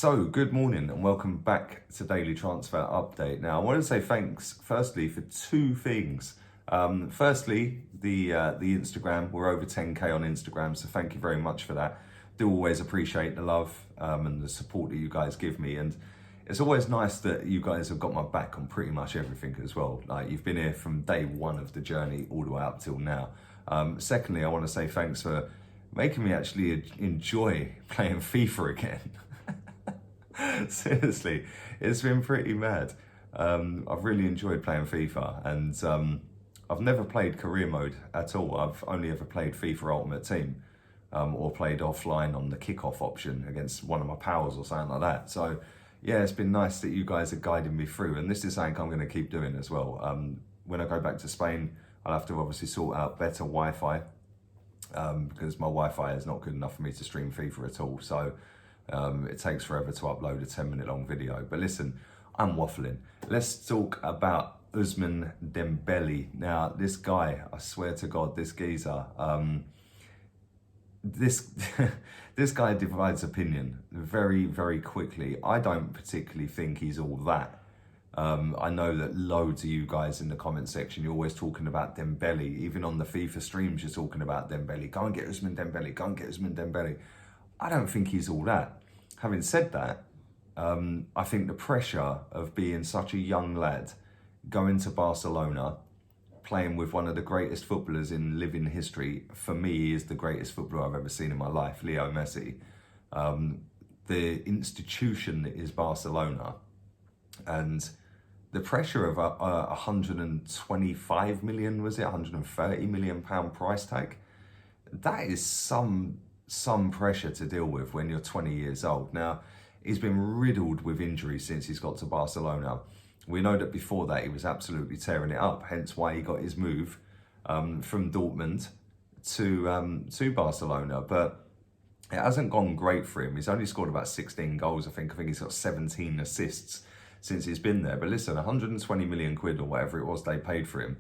So, good morning and welcome back to Daily Transfer Update. Now, I want to say thanks, firstly, for two things. Firstly, the Instagram, we're over 10K on Instagram, so thank you very much for that. Do always appreciate the love and the support that you guys give me. And it's always nice that you guys have got my back on pretty much everything as well. Like, you've been here from day one of the journey all the way up till now. Secondly, I want to say thanks for making me actually enjoy playing FIFA again. Seriously, it's been pretty mad. I've really enjoyed playing FIFA, and I've never played career mode at all. I've only ever played FIFA Ultimate Team, or played offline on the kickoff option against one of my pals or something like that. So yeah, it's been nice that you guys are guiding me through, and this is something I'm going to keep doing as well. When I go back to Spain, I'll have to obviously sort out better Wi-Fi, because my Wi-Fi is not good enough for me to stream FIFA at all. So it takes forever to upload a 10-minute long video. But listen, I'm waffling. Let's talk about Ousmane Dembele. Now, this guy, I swear to God, this geezer, this this guy divides opinion very, very quickly. I don't particularly think he's all that. I know that loads of you guys in the comment section, you're always talking about Dembele. Even on the FIFA streams, you're talking about Dembele. Go and get Ousmane Dembele. Go and get Ousmane Dembele. I don't think he's all that. Having said that, I think the pressure of being such a young lad, going to Barcelona, playing with one of the greatest footballers in living history, for me, he is the greatest footballer I've ever seen in my life, Leo Messi. The institution that is Barcelona, and the pressure of a 125 million, was it 130 million pound price tag? That is some pressure to deal with when you're 20 years old. Now, he's been riddled with injuries since he's got to Barcelona. We know that before that he was absolutely tearing it up, hence why he got his move from Dortmund to Barcelona. But it hasn't gone great for him. He's only scored about 16 goals, I think. I think he's got 17 assists since he's been there. But listen, 120 million quid or whatever it was they paid for him,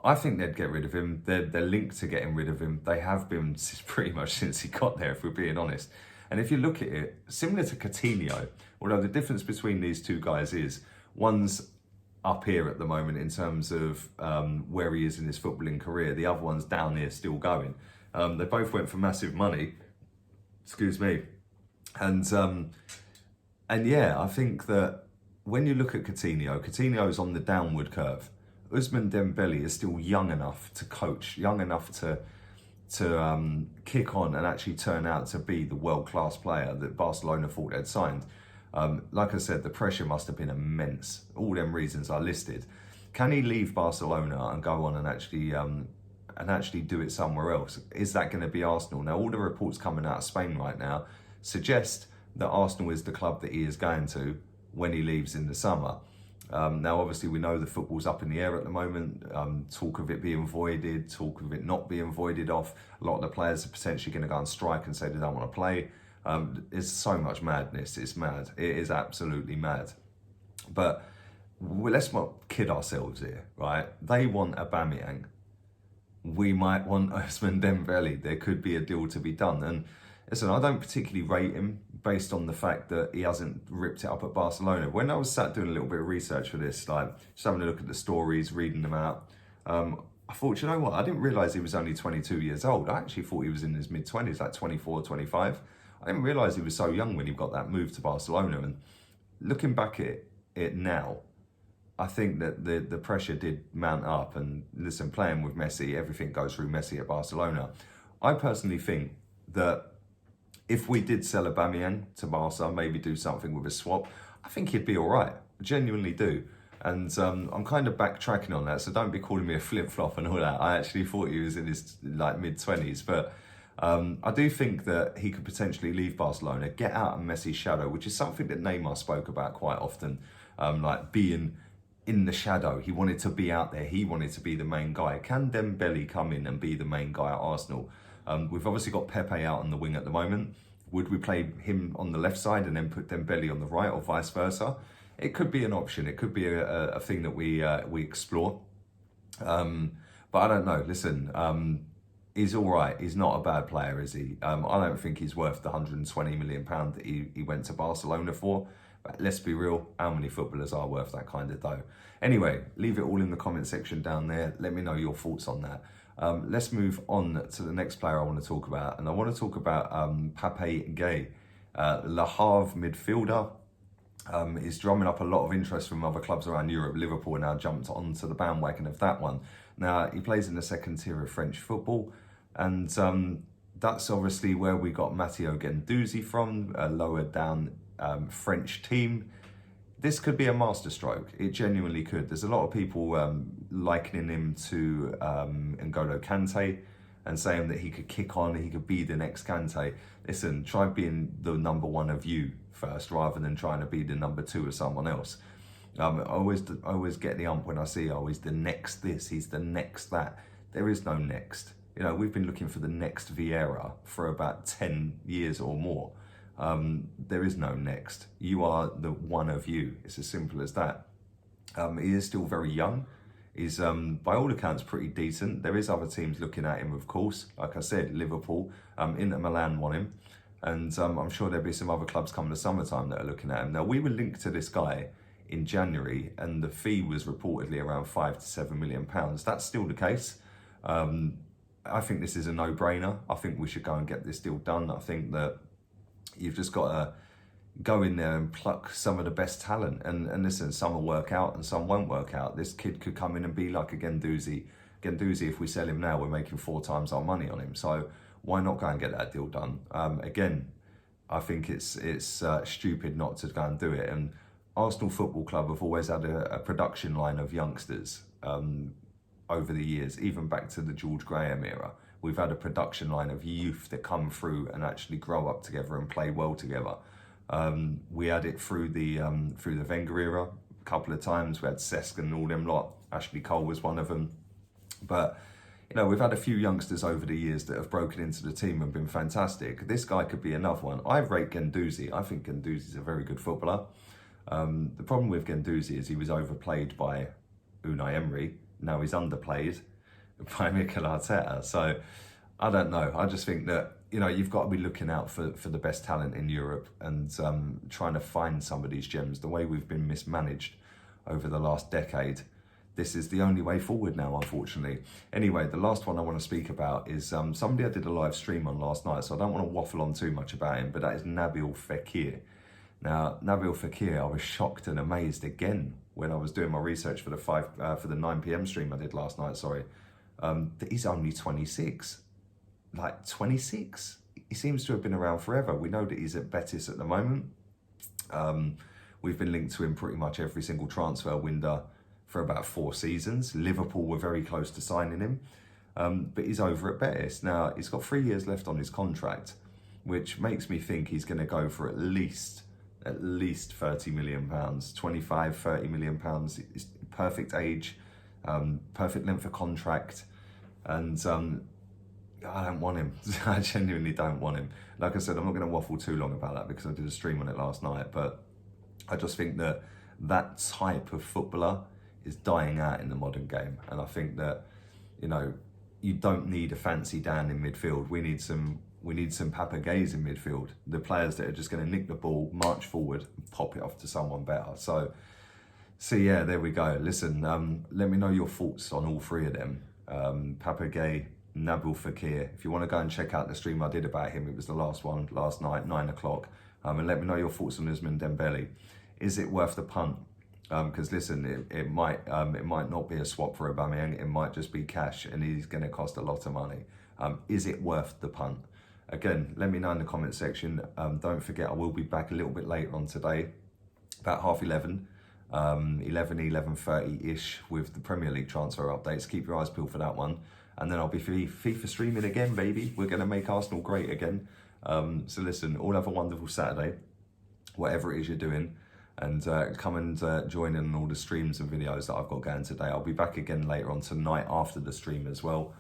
I think they'd get rid of him. They're linked to getting rid of him. They have been pretty much since he got there, if we're being honest. And if you look at it, similar to Coutinho, although the difference between these two guys is one's up here at the moment in terms of where he is in his footballing career. The other one's down here still going. They both went for massive money. Excuse me. And yeah, I think that when you look at Coutinho's on the downward curve. Ousmane Dembele is still young enough to coach, young enough to kick on and actually turn out to be the world-class player that Barcelona thought they'd signed. Like I said, the pressure must have been immense. All them reasons I listed. Can he leave Barcelona and go on and actually do it somewhere else? Is that going to be Arsenal? Now, all the reports coming out of Spain right now suggest that Arsenal is the club that he is going to when he leaves in the summer. Now, obviously, we know the football's up in the air at the moment. Talk of it being voided, talk of it not being voided off. A lot of the players are potentially going to go on strike and say they don't want to play. It's so much madness. It's mad. It is absolutely mad. But let's not kid ourselves here, right? They want Aubameyang. We might want Ousmane Dembele. There could be a deal to be done. And listen, I don't particularly rate him based on the fact that he hasn't ripped it up at Barcelona. When I was sat doing a little bit of research for this, like just having a look at the stories, reading them out, I thought, you know what? I didn't realise he was only 22 years old. I actually thought he was in his mid-20s, like 24, 25. I didn't realise he was so young when he got that move to Barcelona. And looking back at it now, I think that the pressure did mount up. And listen, playing with Messi, everything goes through Messi at Barcelona. I personally think that if we did sell Aubameyang to Barca, maybe do something with a swap, I think he'd be all right. I genuinely do. And I'm kind of backtracking on that, so don't be calling me a flip-flop and all that. I actually thought he was in his like mid-20s, but I do think that he could potentially leave Barcelona, get out of Messi's shadow, which is something that Neymar spoke about quite often, like being in the shadow. He wanted to be out there. He wanted to be the main guy. Can Dembele come in and be the main guy at Arsenal? We've obviously got Pepe out on the wing at the moment. Would we play him on the left side and then put Dembele on the right, or vice versa? It could be an option. It could be a thing that we explore. But I don't know. Listen, He's all right. He's not a bad player, is he? I don't think he's worth the £120 million that he went to Barcelona for. But let's be real, how many footballers are worth that kind of dough? Anyway, leave it all in the comment section down there. Let me know your thoughts on that. Let's move on to the next player I want to talk about. And I want to talk about Pape Gueye, Le Havre midfielder. Is drumming up a lot of interest from other clubs around Europe. Liverpool now jumped onto the bandwagon of that one. Now, he plays in the second tier of French football, and that's obviously where we got Matteo Guendouzi from, a lower down French team. This could be a masterstroke. It genuinely could. There's a lot of people likening him to N'Golo Kante and saying that he could kick on, he could be the next Kante. Listen, try being the number one of you first rather than trying to be the number two of someone else. I always get the ump when I see, oh, he's the next this, he's the next that. There is no next. You know, we've been looking for the next Vieira for about 10 years or more. There is no next. You are the one of you. It's as simple as that. He is still very young. He's, by all accounts, pretty decent. There is other teams looking at him, of course. Like I said, Liverpool, Inter Milan want him. And I'm sure there'll be some other clubs coming the summertime that are looking at him. Now, we were linked to this guy in January, and the fee was reportedly around £5 to £7 million. That's still the case. I think this is a no-brainer. I think we should go and get this deal done. I think that you've just got to go in there and pluck some of the best talent. And listen, some will work out and some won't work out. This kid could come in and be like a Guendouzi. Guendouzi, if we sell him now, we're making 4 times our money on him. So why not go and get that deal done? Again, I think it's stupid not to go and do it. And Arsenal Football Club have always had a production line of youngsters over the years, even back to the George Graham era. We've had a production line of youth that come through and actually grow up together and play well together. We had it through the Wenger era a couple of times. We had Cesc and all them lot. Ashley Cole was one of them. But you know, we've had a few youngsters over the years that have broken into the team and been fantastic. This guy could be another one. I rate Guendouzi. I think Guendouzi's a very good footballer. The problem with Guendouzi is he was overplayed by Unai Emery. Now he's underplayed by Mikel Arteta. So I don't know. I just think that, you know, you've got to be looking out for the best talent in Europe and trying to find some of these gems. The way we've been mismanaged over the last decade, this is the only way forward now, unfortunately. Anyway, the last one I want to speak about is somebody I did a live stream on last night, so I don't want to waffle on too much about him, but that is Nabil Fekir. Now, Nabil Fekir, I was shocked and amazed again when I was doing my research for the 9 p.m. stream I did last night, that he's only 26. Like, 26? He seems to have been around forever. We know that he's at Betis at the moment. We've been linked to him pretty much every single transfer window for about 4 seasons. Liverpool were very close to signing him, but he's over at Betis. Now, he's got 3 years left on his contract, which makes me think he's going to go for at least £30 million, 25, £30 million. It's perfect age, perfect length of contract, and I don't want him. I genuinely don't want him. Like I said, I'm not going to waffle too long about that because I did a stream on it last night, but I just think that that type of footballer is dying out in the modern game, and I think that, you know, you don't need a fancy Dan in midfield. We need some Pape Gueye in midfield. The players that are just going to nick the ball, march forward, and pop it off to someone better. So yeah, there we go. Listen, let me know your thoughts on all 3 of them. Pape Gueye, Nabil Fekir. If you want to go and check out the stream I did about him, it was the last one last night, 9 o'clock. And let me know your thoughts on Ousmane Dembele. Is it worth the punt? Because listen, it might not be a swap for Aubameyang. It might just be cash, and he's going to cost a lot of money. Is it worth the punt? Again, let me know in the comment section. Don't forget, I will be back a little bit later on today, about 11:30, 11:30-ish with the Premier League transfer updates. Keep your eyes peeled for that one. And then I'll be FIFA streaming again, baby. We're going to make Arsenal great again. So listen, all have a wonderful Saturday, whatever it is you're doing. And come and join in on all the streams and videos that I've got going today. I'll be back again later on tonight after the stream as well.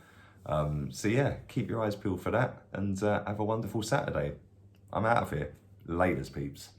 So yeah, keep your eyes peeled for that, and have a wonderful Saturday. I'm out of here. Laters, peeps.